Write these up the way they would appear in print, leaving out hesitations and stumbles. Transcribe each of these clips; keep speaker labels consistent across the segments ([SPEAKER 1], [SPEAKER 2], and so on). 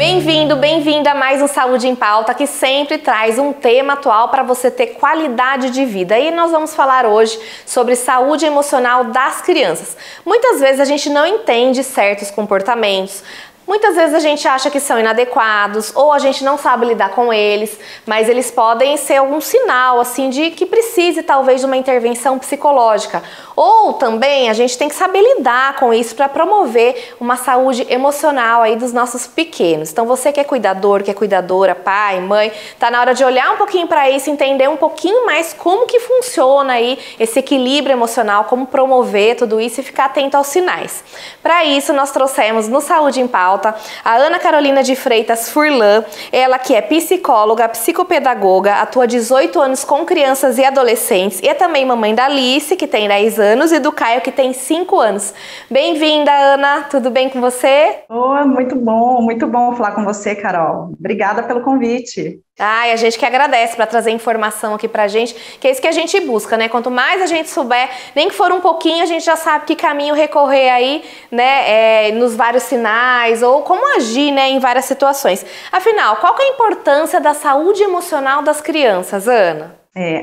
[SPEAKER 1] Bem-vindo, bem-vinda a mais um Saúde em Pauta, que sempre traz um tema atual para você ter qualidade de vida. E nós vamos falar hoje sobre saúde emocional das crianças. Muitas vezes a gente não entende certos comportamentos. Muitas vezes a gente acha que são inadequados ou a gente não sabe lidar com eles, mas eles podem ser algum sinal assim de que precise talvez de uma intervenção psicológica. Ou também a gente tem que saber lidar com isso para promover uma saúde emocional aí dos nossos pequenos. Então você que é cuidador, que é cuidadora, pai, mãe, tá na hora de olhar um pouquinho para isso, entender um pouquinho mais como que funciona aí esse equilíbrio emocional, como promover tudo isso e ficar atento aos sinais. Para isso nós trouxemos no Saúde em Pauta a Ana Carolina de Freitas Furlan, ela que é psicóloga, psicopedagoga, atua 18 anos com crianças e adolescentes e é também mamãe da Alice, que tem 10 anos, e do Caio, que tem 5 anos. Bem-vinda, Ana, tudo bem com você?
[SPEAKER 2] Oh, muito bom falar com você, Carol. Obrigada pelo convite.
[SPEAKER 1] Ai, a gente que agradece para trazer informação aqui pra gente, que é isso que a gente busca, né? Quanto mais a gente souber, nem que for um pouquinho, a gente já sabe que caminho recorrer aí, né? Nos vários sinais, ou como agir, né? Em várias situações. Afinal, qual que é a importância da saúde emocional das crianças, Ana?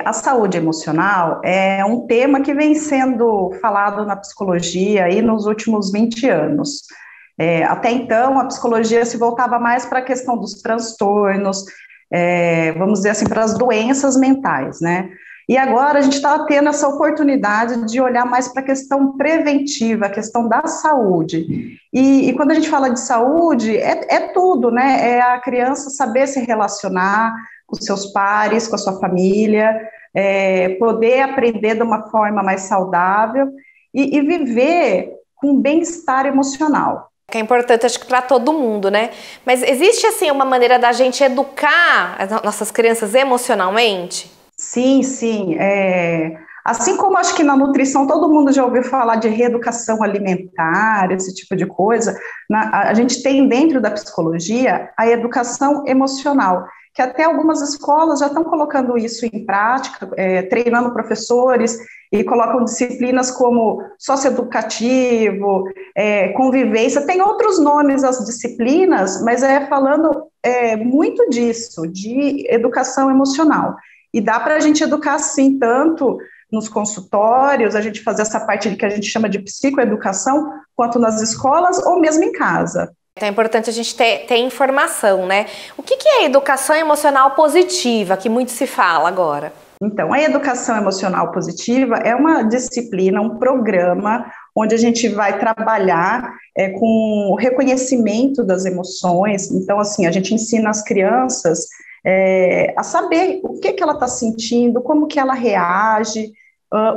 [SPEAKER 2] A saúde emocional é um tema que vem sendo falado na psicologia aí nos últimos 20 anos. Até então, a psicologia se voltava mais para a questão dos transtornos, vamos dizer assim, para as doenças mentais, né? E agora a gente está tendo essa oportunidade de olhar mais para a questão preventiva, a questão da saúde. E quando a gente fala de saúde, é tudo, né? É a criança saber se relacionar com seus pares, com a sua família, poder aprender de uma forma mais saudável e viver com bem-estar emocional.
[SPEAKER 1] Que é importante, acho que para todo mundo, né? Mas existe, assim, uma maneira da gente educar as nossas crianças emocionalmente?
[SPEAKER 2] Sim. Assim como acho que na nutrição todo mundo já ouviu falar de reeducação alimentar, esse tipo de coisa, a gente tem dentro da psicologia a educação emocional, que até algumas escolas já estão colocando isso em prática, treinando professores e colocam disciplinas como socioeducativo, convivência, tem outros nomes as disciplinas, mas falando muito disso, de educação emocional. E dá para a gente educar, sim, tanto nos consultórios, a gente fazer essa parte que a gente chama de psicoeducação, quanto nas escolas ou mesmo em casa.
[SPEAKER 1] Então é importante a gente ter informação, né? O que é a educação emocional positiva, que muito se fala agora?
[SPEAKER 2] Então, a educação emocional positiva é uma disciplina, um programa onde a gente vai trabalhar com o reconhecimento das emoções. Então, assim, a gente ensina as crianças a saber o que ela está sentindo, como que ela reage,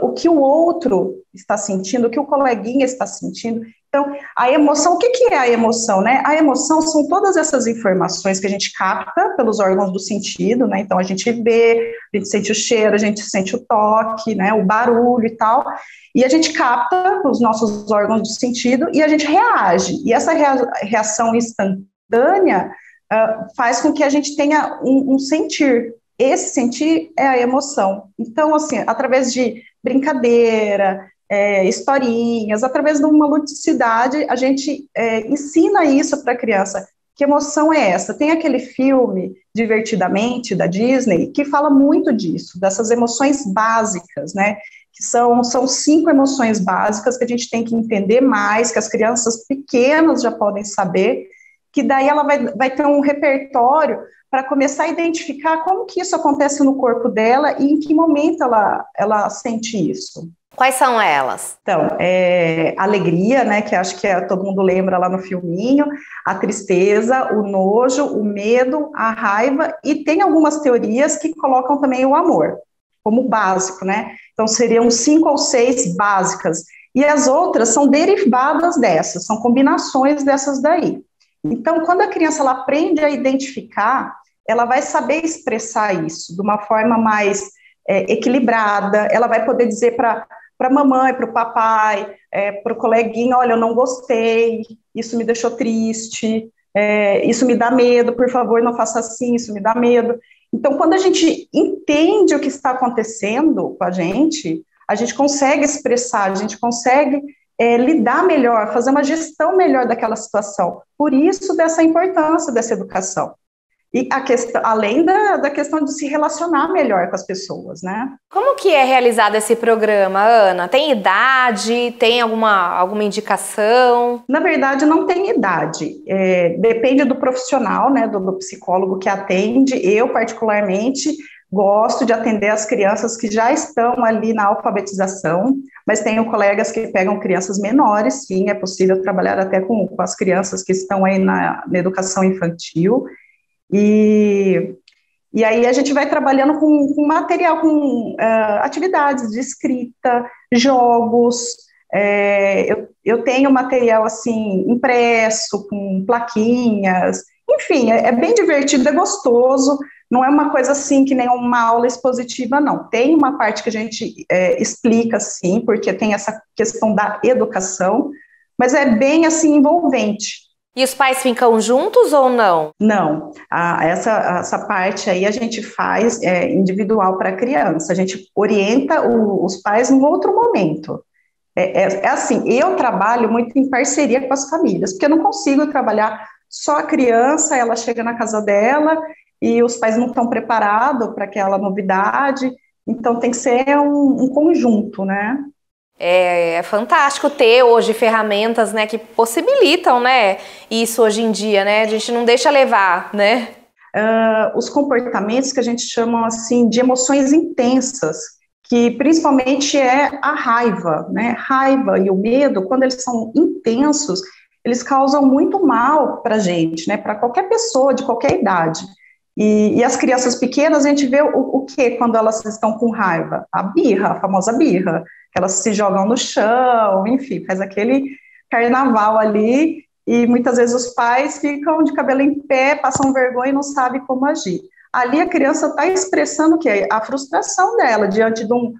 [SPEAKER 2] o que o outro está sentindo, o que o coleguinha está sentindo. Então, a emoção, o que é a emoção, né? A emoção são todas essas informações que a gente capta pelos órgãos do sentido, né? Então, a gente vê, a gente sente o cheiro, a gente sente o toque, né? O barulho e tal, e a gente capta os nossos órgãos do sentido e a gente reage. E essa reação instantânea faz com que a gente tenha um sentir. Esse sentir é a emoção. Então, assim, através de brincadeira, historinhas, através de uma ludicidade, a gente ensina isso para a criança. Que emoção é essa? Tem aquele filme, Divertidamente, da Disney, que fala muito disso, dessas emoções básicas, né? Que são 5 emoções básicas que a gente tem que entender mais, que as crianças pequenas já podem saber, que daí ela vai ter um repertório para começar a identificar como que isso acontece no corpo dela e em que momento ela sente isso.
[SPEAKER 1] Quais são elas?
[SPEAKER 2] Então, a alegria, né, que acho que todo mundo lembra lá no filminho, a tristeza, o nojo, o medo, a raiva, e tem algumas teorias que colocam também o amor como básico, né? Então, seriam 5 ou 6 básicas, e as outras são derivadas dessas, são combinações dessas daí. Então, quando a criança ela aprende a identificar, ela vai saber expressar isso de uma forma mais equilibrada, ela vai poder dizer para a mamãe, para o papai, para o coleguinha, olha, eu não gostei, isso me deixou triste, isso me dá medo, por favor, não faça assim, isso me dá medo. Então, quando a gente entende o que está acontecendo com a gente consegue expressar, a gente consegue lidar melhor, fazer uma gestão melhor daquela situação. Por isso, dessa importância dessa educação. E a questão, além da questão de se relacionar melhor com as pessoas, né?
[SPEAKER 1] Como que é realizado esse programa, Ana? Tem idade? Tem alguma indicação?
[SPEAKER 2] Na verdade, não tem idade. Depende do profissional, né, do psicólogo que atende. Eu, particularmente, gosto de atender as crianças que já estão ali na alfabetização, mas tenho colegas que pegam crianças menores, sim, é possível trabalhar até com as crianças que estão aí na educação infantil. E aí a gente vai trabalhando com material, com atividades de escrita, jogos. Eu tenho material assim impresso, com plaquinhas, enfim, é bem divertido, é gostoso. Não é uma coisa assim que nem uma aula expositiva, não. Tem uma parte que a gente explica, sim, porque tem essa questão da educação, mas é bem assim envolvente.
[SPEAKER 1] E os pais ficam juntos ou não?
[SPEAKER 2] Não, essa parte aí a gente faz individual para a criança, a gente orienta os pais num outro momento. Assim, eu trabalho muito em parceria com as famílias, porque eu não consigo trabalhar só a criança, ela chega na casa dela e os pais não estão preparados para aquela novidade, então tem que ser um conjunto, né?
[SPEAKER 1] É fantástico ter hoje ferramentas, né, que possibilitam, né, isso hoje em dia, né, a gente não deixa levar, né?
[SPEAKER 2] Os comportamentos que a gente chama, assim, de emoções intensas, que principalmente é a raiva, né, raiva e o medo, quando eles são intensos, eles causam muito mal para a gente, né, para qualquer pessoa, de qualquer idade. E as crianças pequenas, a gente vê o que quando elas estão com raiva? A birra, a famosa birra, que elas se jogam no chão, enfim, faz aquele carnaval ali, e muitas vezes os pais ficam de cabelo em pé, passam vergonha e não sabem como agir. Ali a criança está expressando o quê? A frustração dela, diante de um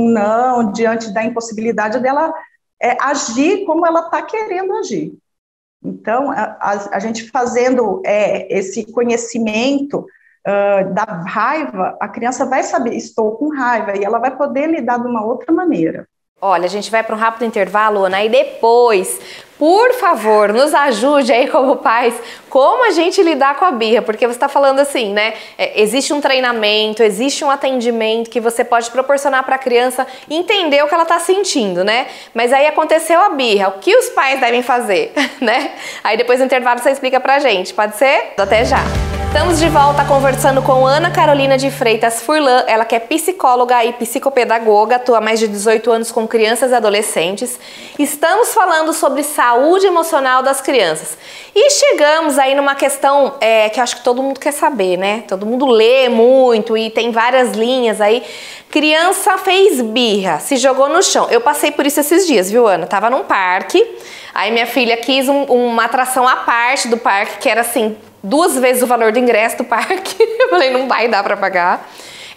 [SPEAKER 2] não, diante da impossibilidade dela agir como ela está querendo agir. Então, a gente fazendo esse conhecimento da raiva, a criança vai saber, estou com raiva, e ela vai poder lidar de uma outra maneira.
[SPEAKER 1] Olha, a gente vai para um rápido intervalo, Ana, e depois, por favor, nos ajude aí como pais, como a gente lidar com a birra, porque você está falando assim, né, existe um treinamento, existe um atendimento que você pode proporcionar para a criança entender o que ela está sentindo, né, mas aí aconteceu a birra, o que os pais devem fazer, né, aí depois do intervalo você explica pra gente, pode ser? Até já! Estamos de volta conversando com Ana Carolina de Freitas Furlan, ela que é psicóloga e psicopedagoga, atua há mais de 18 anos com crianças e adolescentes. Estamos falando sobre saúde emocional das crianças. E chegamos aí numa questão que eu acho que todo mundo quer saber, né? Todo mundo lê muito e tem várias linhas aí. Criança fez birra, se jogou no chão. Eu passei por isso esses dias, viu, Ana? Tava num parque, aí minha filha quis uma atração à parte do parque, que era assim, 2 vezes o valor do ingresso do parque. Eu falei, não vai dar para pagar.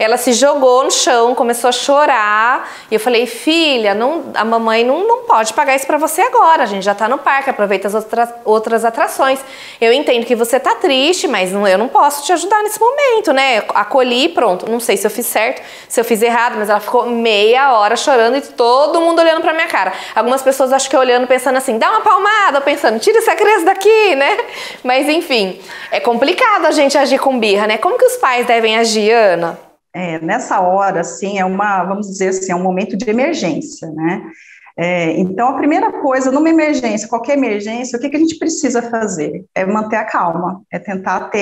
[SPEAKER 1] Ela se jogou no chão, começou a chorar. E eu falei, filha, a mamãe não pode pagar isso para você agora. A gente já tá no parque, aproveita as outras atrações. Eu entendo que você tá triste, mas eu não posso te ajudar nesse momento, né? Acolhi, pronto. Não sei se eu fiz certo, se eu fiz errado, mas ela ficou meia hora chorando e todo mundo olhando pra minha cara. Algumas pessoas acho que olhando, pensando assim, dá uma palmada, pensando, tira essa criança daqui, né? Mas enfim, é complicado a gente agir com birra, né? Como que os pais devem agir, Ana?
[SPEAKER 2] Nessa hora, assim, vamos dizer assim, é um momento de emergência, né? Então, a primeira coisa, numa emergência, qualquer emergência, o que a gente precisa fazer? É manter a calma, é tentar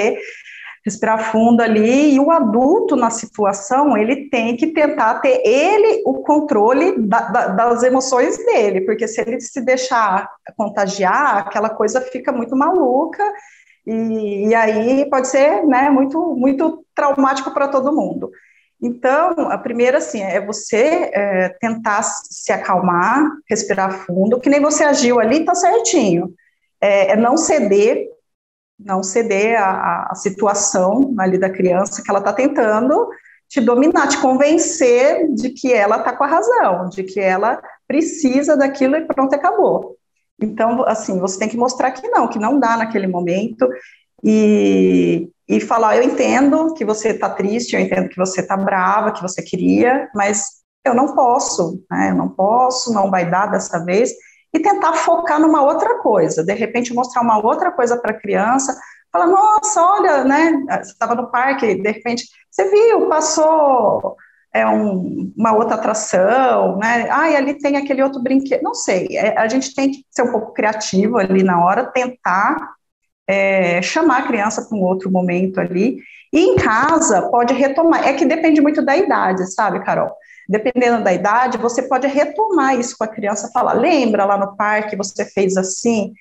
[SPEAKER 2] respirar fundo ali, e o adulto na situação, ele tem que tentar ter o controle das emoções dele, porque se ele se deixar contagiar, aquela coisa fica muito maluca, e aí pode ser, né, muito, muito traumático para todo mundo. Então, a primeira, assim, é você tentar se acalmar, respirar fundo, que nem você agiu ali, tá certinho. Não ceder à situação ali da criança que ela está tentando te dominar, te convencer de que ela está com a razão, de que ela precisa daquilo e pronto, acabou. Então, assim, você tem que mostrar que não dá naquele momento e falar, eu entendo que você está triste, eu entendo que você está brava, que você queria, mas eu não posso, né? Eu não posso, não vai dar dessa vez, e tentar focar numa outra coisa, de repente mostrar uma outra coisa para a criança, falar, nossa, olha, né, você estava no parque, de repente, você viu, passou uma outra atração, né, e ali tem aquele outro brinquedo, não sei, a gente tem que ser um pouco criativo ali na hora, tentar chamar a criança para um outro momento ali, e em casa pode retomar, é que depende muito da idade, sabe, Carol? Dependendo da idade, você pode retomar isso com a criança, falar, lembra lá no parque, você fez assim,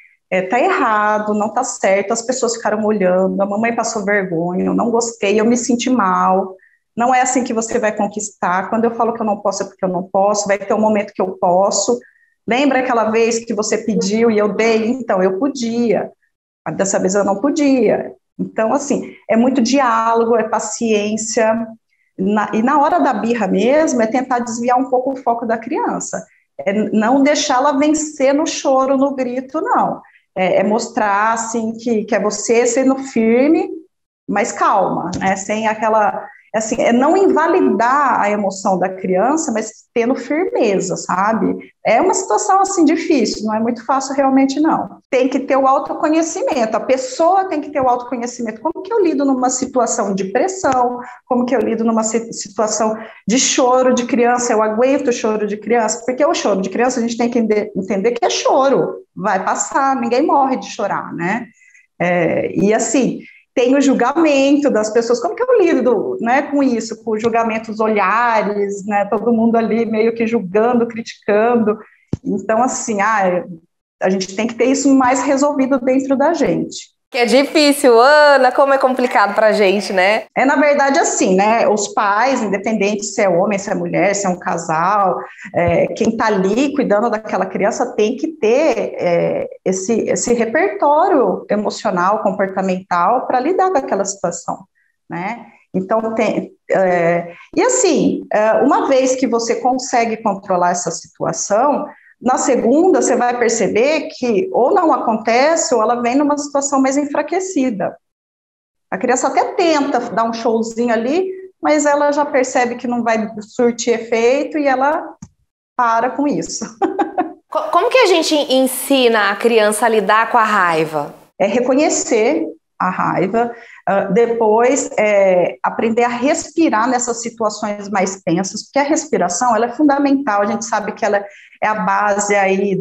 [SPEAKER 2] tá errado, não tá certo, as pessoas ficaram olhando, a mamãe passou vergonha, eu não gostei, eu me senti mal, não é assim que você vai conquistar, quando eu falo que eu não posso é porque eu não posso, vai ter um momento que eu posso, lembra aquela vez que você pediu e eu dei? Então, eu podia, dessa vez eu não podia, então, assim, é muito diálogo, é paciência, e na hora da birra mesmo, é tentar desviar um pouco o foco da criança. Não deixá-la vencer no choro, no grito, não. É mostrar, assim, que é você sendo firme, mas calma, né? Sem aquela... Assim, é não invalidar a emoção da criança, mas tendo firmeza, sabe? É uma situação, assim, difícil, não é muito fácil realmente, não. Tem que ter o autoconhecimento, a pessoa tem que ter o autoconhecimento. Como que eu lido numa situação de pressão? Como que eu lido numa situação de choro de criança? Eu aguento o choro de criança? Porque o choro de criança a gente tem que entender que é choro, vai passar, ninguém morre de chorar, né? E assim... Tem o julgamento das pessoas, como que eu lido, né, com isso, com o julgamento dos olhares, né, todo mundo ali meio que julgando, criticando, então assim, a gente tem que ter isso mais resolvido dentro da gente.
[SPEAKER 1] Que é difícil, Ana, como é complicado pra gente, né?
[SPEAKER 2] Na verdade, assim, né, os pais, independente se é homem, se é mulher, se é um casal, quem tá ali cuidando daquela criança tem que ter esse repertório emocional, comportamental, para lidar com aquela situação, né? Então, e assim, uma vez que você consegue controlar essa situação, na segunda, você vai perceber que ou não acontece ou ela vem numa situação mais enfraquecida. A criança até tenta dar um showzinho ali, mas ela já percebe que não vai surtir efeito e ela para com isso.
[SPEAKER 1] Como que a gente ensina a criança a lidar com a raiva?
[SPEAKER 2] É reconhecer a raiva, depois aprender a respirar nessas situações mais tensas, porque a respiração ela é fundamental, a gente sabe que ela é a base aí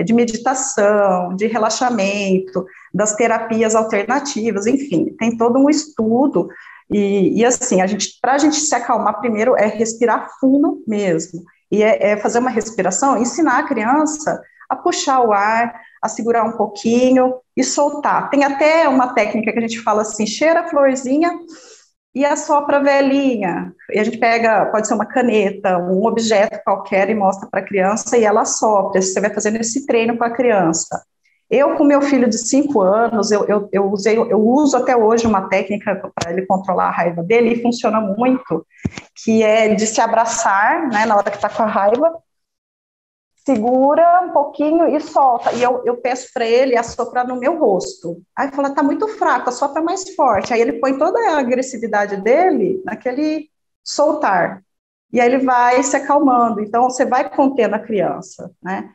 [SPEAKER 2] de meditação, de relaxamento, das terapias alternativas, enfim, tem todo um estudo, e assim, para a gente se acalmar primeiro é respirar fundo mesmo, e fazer uma respiração, ensinar a criança a puxar o ar, a segurar um pouquinho e soltar. Tem até uma técnica que a gente fala assim, cheira a florzinha e assopra a velhinha. E a gente pega, pode ser uma caneta, um objeto qualquer e mostra para a criança e ela assopra. Você vai fazendo esse treino com a criança. Eu, com meu filho de 5 anos, eu uso até hoje uma técnica para ele controlar a raiva dele e funciona muito, que é de se abraçar, né, na hora que está com a raiva, segura um pouquinho e solta. E eu peço para ele assoprar no meu rosto. Aí fala, tá muito fraco, assopra mais forte. Aí ele põe toda a agressividade dele naquele soltar. E aí ele vai se acalmando. Então, você vai contendo a criança, né?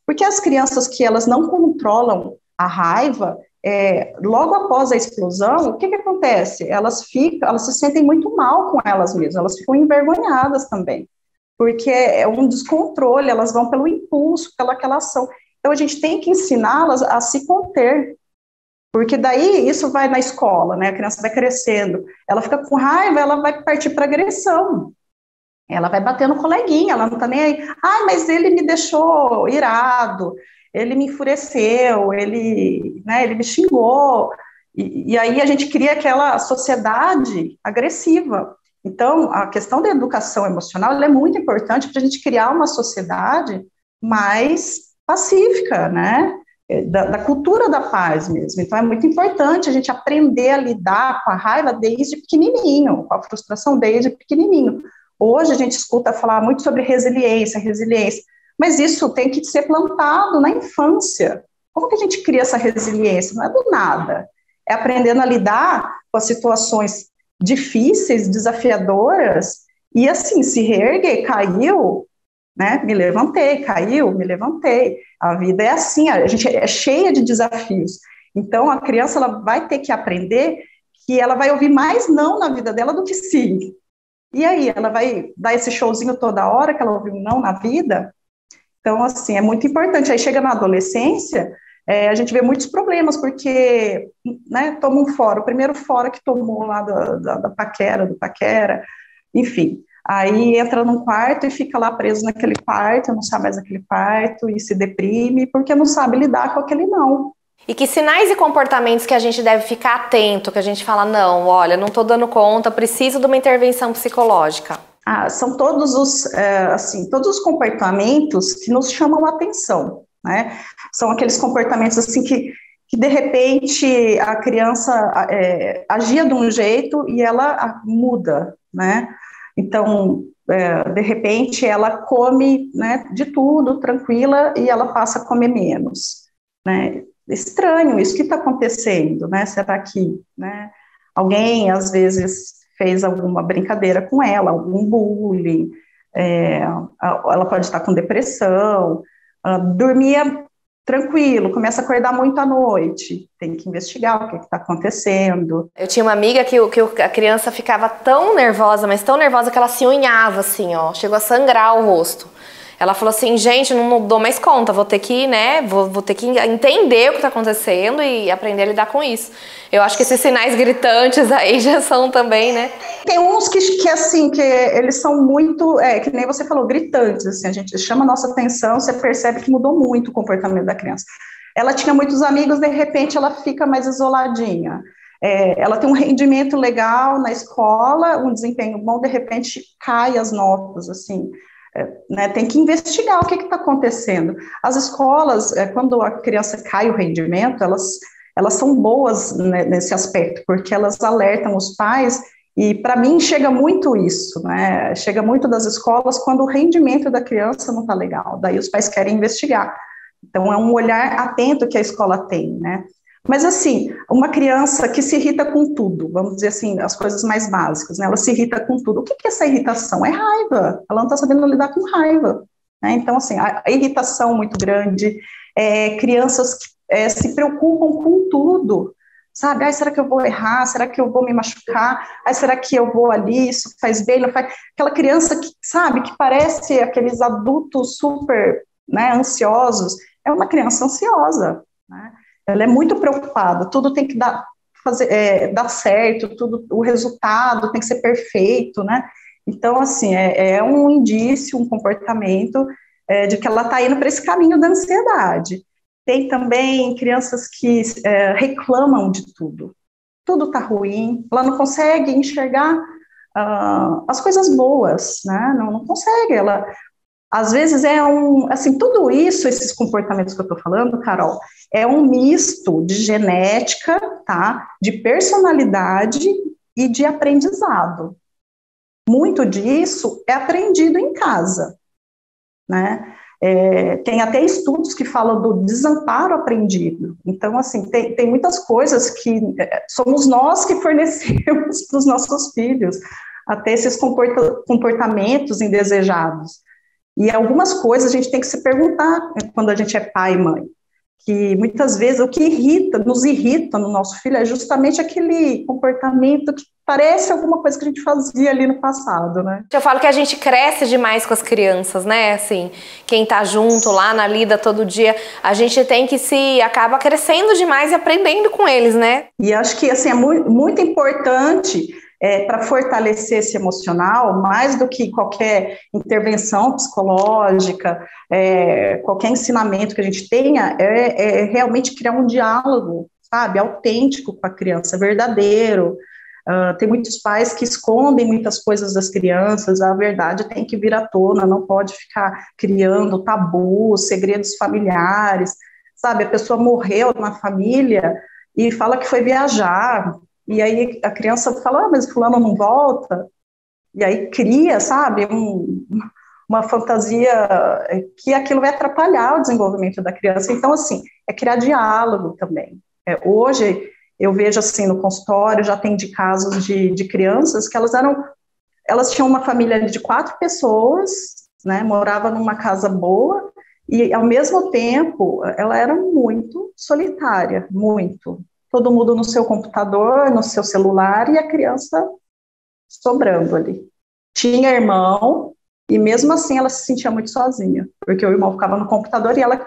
[SPEAKER 2] Porque as crianças que elas não controlam a raiva, logo após a explosão, o que acontece? Elas se sentem muito mal com elas mesmas, elas ficam envergonhadas também, porque é um descontrole, elas vão pelo impulso, pela aquela ação. Então, a gente tem que ensiná-las a se conter, porque daí isso vai na escola, né? A criança vai crescendo, ela fica com raiva, ela vai partir para agressão, ela vai bater no coleguinha, ela não tá nem aí, mas ele me deixou irado, ele me enfureceu, ele me xingou, e aí a gente cria aquela sociedade agressiva. Então, a questão da educação emocional é muito importante para a gente criar uma sociedade mais pacífica, né? Da cultura da paz mesmo. Então, é muito importante a gente aprender a lidar com a raiva desde pequenininho, com a frustração desde pequenininho. Hoje a gente escuta falar muito sobre resiliência, mas isso tem que ser plantado na infância. Como que a gente cria essa resiliência? Não é do nada. É aprendendo a lidar com as situações difíceis, desafiadoras, e assim, se reerguer, caiu, né, me levantei, caiu, me levantei. A vida é assim, a gente é cheia de desafios. Então, a criança ela vai ter que aprender que ela vai ouvir mais não na vida dela do que sim. E aí, ela vai dar esse showzinho toda hora que ela ouviu não na vida? Então, assim, é muito importante. Aí chega na adolescência, a gente vê muitos problemas, porque, né, toma um fora, o primeiro fora que tomou lá da paquera, do paquera, enfim. Aí entra num quarto e fica lá preso naquele quarto, não sabe mais naquele quarto, e se deprime, porque não sabe lidar com aquele não.
[SPEAKER 1] E que sinais e comportamentos que a gente deve ficar atento, que a gente fala, não, olha, não estou dando conta, preciso de uma intervenção psicológica?
[SPEAKER 2] São todos os comportamentos que nos chamam a atenção, né? São aqueles comportamentos assim que de repente a criança agia de um jeito e ela muda, né? Então, de repente ela come, né, de tudo, tranquila, e ela passa a comer menos, né? Estranho isso que está acontecendo, né? Será que, né, alguém às vezes fez alguma brincadeira com ela, algum bullying, ela pode estar com depressão, dormia tranquilo, começa a acordar muito à noite, tem que investigar o que está acontecendo.
[SPEAKER 1] Eu tinha uma amiga que a criança ficava tão nervosa, mas tão nervosa que ela se unhava assim, ó, chegou a sangrar o rosto. Ela falou assim, gente, não dou mais conta, vou ter que, né, vou ter que entender o que está acontecendo e aprender a lidar com isso. Eu acho que esses sinais gritantes aí já são também, né?
[SPEAKER 2] Tem uns que assim, que eles são muito, que nem você falou, gritantes, assim, a gente chama a nossa atenção, você percebe que mudou muito o comportamento da criança. Ela tinha muitos amigos, de repente ela fica mais isoladinha. Ela tem um rendimento legal na escola, um desempenho bom, de repente cai as notas, assim. Né, tem que investigar o que está acontecendo. As escolas, quando a criança cai o rendimento, elas são boas, né, nesse aspecto, porque elas alertam os pais, e para mim chega muito isso, né, chega muito das escolas quando o rendimento da criança não está legal, daí os pais querem investigar. Então é um olhar atento que a escola tem, né. Mas, assim, uma criança que se irrita com tudo, vamos dizer assim, as coisas mais básicas, né? Ela se irrita com tudo. O que é essa irritação? É raiva. Ela não está sabendo lidar com raiva, né? Então, assim, a irritação muito grande, crianças que se preocupam com tudo, sabe? Ai, será que eu vou errar? Será que eu vou me machucar? Ai, será que eu vou ali? Isso faz bem? Não faz? Aquela criança que, sabe, que parece aqueles adultos super, né, ansiosos, é uma criança ansiosa, né? Ela é muito preocupada, tudo tem que dar certo, tudo, o resultado tem que ser perfeito, né? Então, assim, é um indício, um comportamento de que ela está indo para esse caminho da ansiedade. Tem também crianças que reclamam de tudo. Tudo está ruim, ela não consegue enxergar as coisas boas, né? Não consegue, ela... Às vezes assim, tudo isso, esses comportamentos que eu estou falando, Carol, é um misto de genética, tá? De personalidade e de aprendizado. Muito disso é aprendido em casa, né? Tem até estudos que falam do desamparo aprendido. Então, assim, tem muitas coisas que somos nós que fornecemos para os nossos filhos, até esses comportamentos indesejados. E algumas coisas a gente tem que se perguntar quando a gente é pai e mãe, que muitas vezes o que nos irrita no nosso filho é justamente aquele comportamento que parece alguma coisa que a gente fazia ali no passado, né?
[SPEAKER 1] Eu falo que a gente cresce demais com as crianças, né? Assim, quem tá junto lá na lida todo dia, a gente tem que acaba crescendo demais e aprendendo com eles, né?
[SPEAKER 2] E acho que, assim, é muito importante... para fortalecer esse emocional, mais do que qualquer intervenção psicológica, qualquer ensinamento que a gente tenha, realmente criar um diálogo, sabe, autêntico com a criança, verdadeiro. Tem muitos pais que escondem muitas coisas das crianças, a verdade tem que vir à tona, não pode ficar criando tabus, segredos familiares, sabe, a pessoa morreu na família e fala que foi viajar, e aí a criança fala, mas fulano não volta, e aí cria, sabe, uma fantasia que aquilo vai atrapalhar o desenvolvimento da criança. Então, assim, é criar diálogo também. Hoje, eu vejo, assim, no consultório, já tem de casos de crianças que elas eram elas tinham uma família de 4 pessoas, né, morava numa casa boa, e ao mesmo tempo, ela era muito solitária, muito. Todo mundo no seu computador, no seu celular, e a criança sobrando ali. Tinha irmão, e mesmo assim ela se sentia muito sozinha, porque o irmão ficava no computador e ela...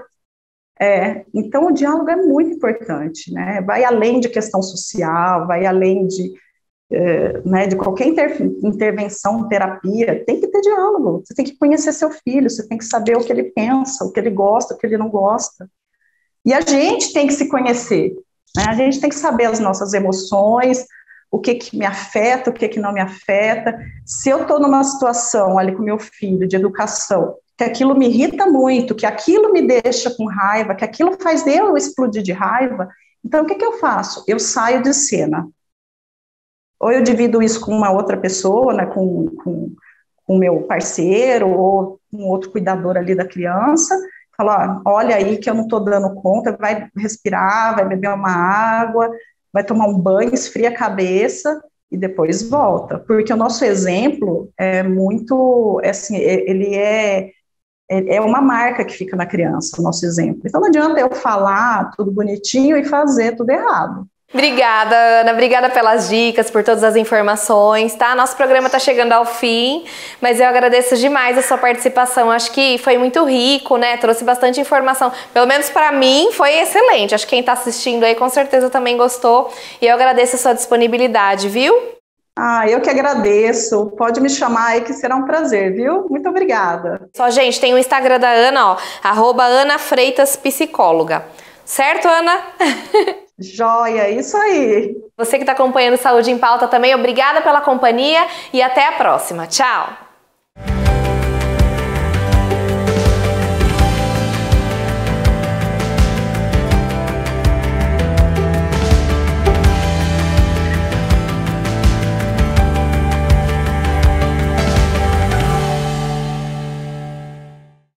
[SPEAKER 2] então o diálogo é muito importante, né? Vai além de questão social, vai além de, né, de qualquer intervenção, terapia, tem que ter diálogo, você tem que conhecer seu filho, você tem que saber o que ele pensa, o que ele gosta, o que ele não gosta. E a gente tem que se conhecer, né? A gente tem que saber as nossas emoções, o que me afeta, o que não me afeta. Se eu estou numa situação ali com meu filho de educação, que aquilo me irrita muito, que aquilo me deixa com raiva, que aquilo faz eu explodir de raiva, então o que eu faço? Eu saio de cena. Ou eu divido isso com uma outra pessoa, né, com o meu parceiro, ou um outro cuidador ali da criança, falo, olha aí que eu não estou dando conta, vai respirar, vai beber uma água, vai tomar um banho, esfria a cabeça e depois volta, porque o nosso exemplo é muito, assim, ele é uma marca que fica na criança, o nosso exemplo. Então não adianta eu falar tudo bonitinho e fazer tudo errado.
[SPEAKER 1] Obrigada, Ana. Obrigada pelas dicas, por todas as informações, tá? Nosso programa tá chegando ao fim, mas eu agradeço demais a sua participação. Acho que foi muito rico, né? Trouxe bastante informação. Pelo menos para mim foi excelente. Acho que quem tá assistindo aí com certeza também gostou. E eu agradeço a sua disponibilidade, viu?
[SPEAKER 2] Eu que agradeço. Pode me chamar aí que será um prazer, viu? Muito obrigada.
[SPEAKER 1] Só, gente, tem o Instagram da Ana, ó, @AnaFreitaspsicóloga. Certo, Ana?
[SPEAKER 2] Joia, isso aí.
[SPEAKER 1] Você que está acompanhando Saúde em Pauta também, obrigada pela companhia e até a próxima. Tchau!